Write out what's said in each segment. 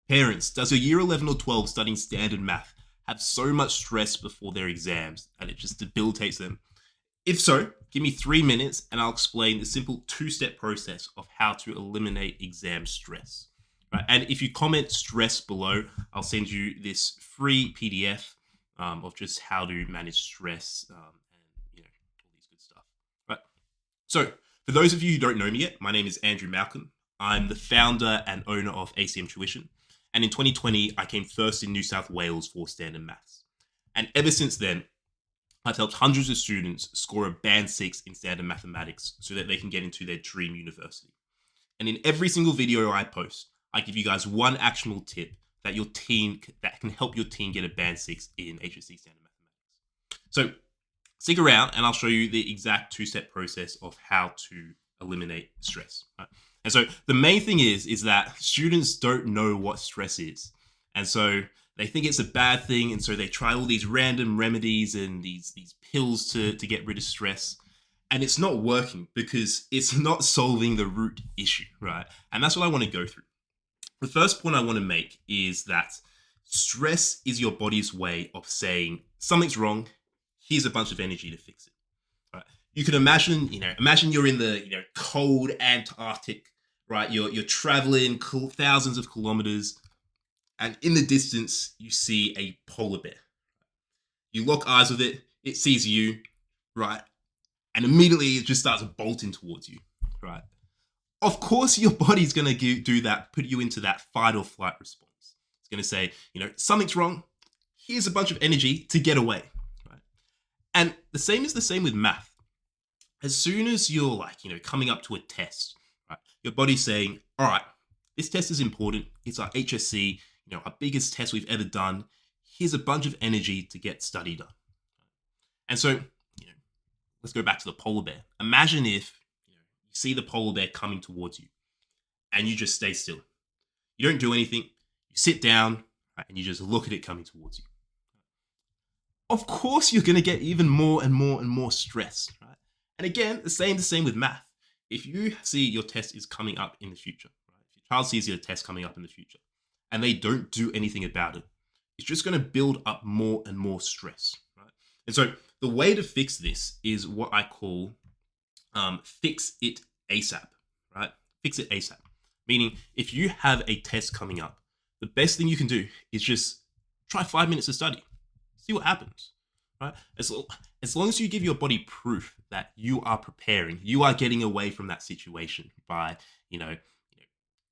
Parents, does your year 11 or 12 studying standard math have so much stress before their exams that it just debilitates them? If so, give me 3 minutes and I'll explain the simple two-step process of how to eliminate exam stress. Right? And if you comment stress below, I'll send you this free PDF of just how to manage stress and all these good stuff. Right. So, for those of you who don't know me yet, my name is Andrew Malcolm. I'm the founder and owner of ACM Tuition. And in 2020, I came first in New South Wales for standard maths. And ever since then, I've helped hundreds of students score a band 6 in standard mathematics so that they can get into their dream university. And in every single video I post, I give you guys one actionable tip that can help your team get a band 6 in HSC standard mathematics. So stick around and I'll show you the exact two-step process of how to eliminate stress. Right? And so the main thing is that students don't know what stress is. And so they think it's a bad thing. And so they try all these random remedies and these pills to get rid of stress. And it's not working because it's not solving the root issue, right? And that's what I want to go through. The first point I want to make is that stress is your body's way of saying something's wrong. Here's a bunch of energy to fix it. Right? You can imagine you're in the cold Antarctic, right? You're traveling thousands of kilometers, and in the distance you see a polar bear. You lock eyes with it, it sees you, right? And immediately it just starts bolting towards you, right? Of course, your body's going to do that, put you into that fight or flight response. It's going to say, something's wrong. Here's a bunch of energy to get away, right? And the same is the same with math. As soon as you're coming up to a test, right? Your body's saying, all right, this test is important. It's our HSC, our biggest test we've ever done. Here's a bunch of energy to get study done. And so, let's go back to the polar bear. Imagine if you see the polar bear coming towards you and you just stay still. You don't do anything. You sit down, right, and you just look at it coming towards you. Of course, you're going to get even more and more and more stressed, right? And again, the same with math. If you see your test is coming up in the future, right? If your child sees your test coming up in the future and they don't do anything about it, it's just going to build up more and more stress, right? And so the way to fix this is what I call fix it ASAP, right? Fix it ASAP. Meaning, if you have a test coming up, the best thing you can do is just try 5 minutes of study. See what happens, right? As long as you give your body proof that you are preparing, you are getting away from that situation by,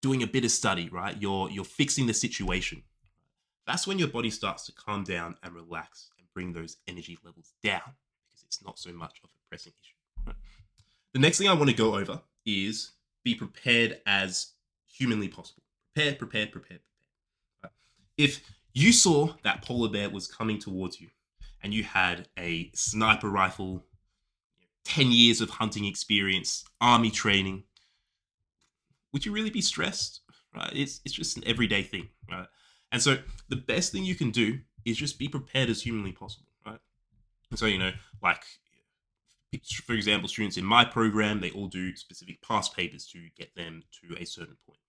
doing a bit of study, right? You're fixing the situation. That's when your body starts to calm down and relax and bring those energy levels down because it's not so much of a pressing issue. Right? The next thing I want to go over is be prepared as humanly possible. Prepare. Right? If you saw that polar bear was coming towards you and you had a sniper rifle, 10 years of hunting experience, army training, would you really be stressed? Right? It's just an everyday thing, right? And so the best thing you can do is just be prepared as humanly possible, right? And so, for example, students in my program, they all do specific past papers to get them to a certain point.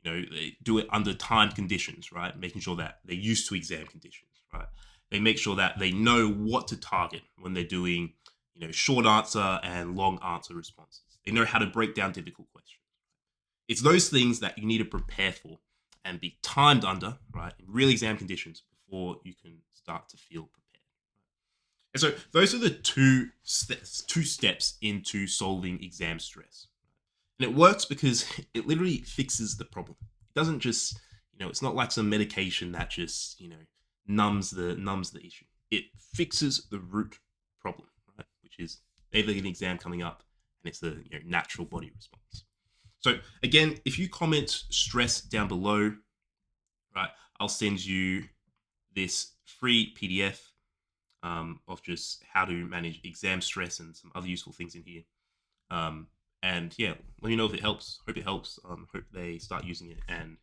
They do it under time conditions, right? Making sure that they're used to exam conditions, right? They make sure that they know what to target when they're doing, short answer and long answer responses. They know how to break down difficult questions. It's those things that you need to prepare for and be timed under, right, in real exam conditions before you can start to feel prepared. And so those are the two steps into solving exam stress. And it works because it literally fixes the problem. It doesn't just, it's not like some medication that just, numbs the issue. It fixes the root problem, right, which is maybe an exam coming up and it's the natural body response. So again, if you comment stress down below, right, I'll send you this free PDF of just how to manage exam stress and some other useful things in here. And yeah, let me know if it helps. Hope it helps. Hope they start using it and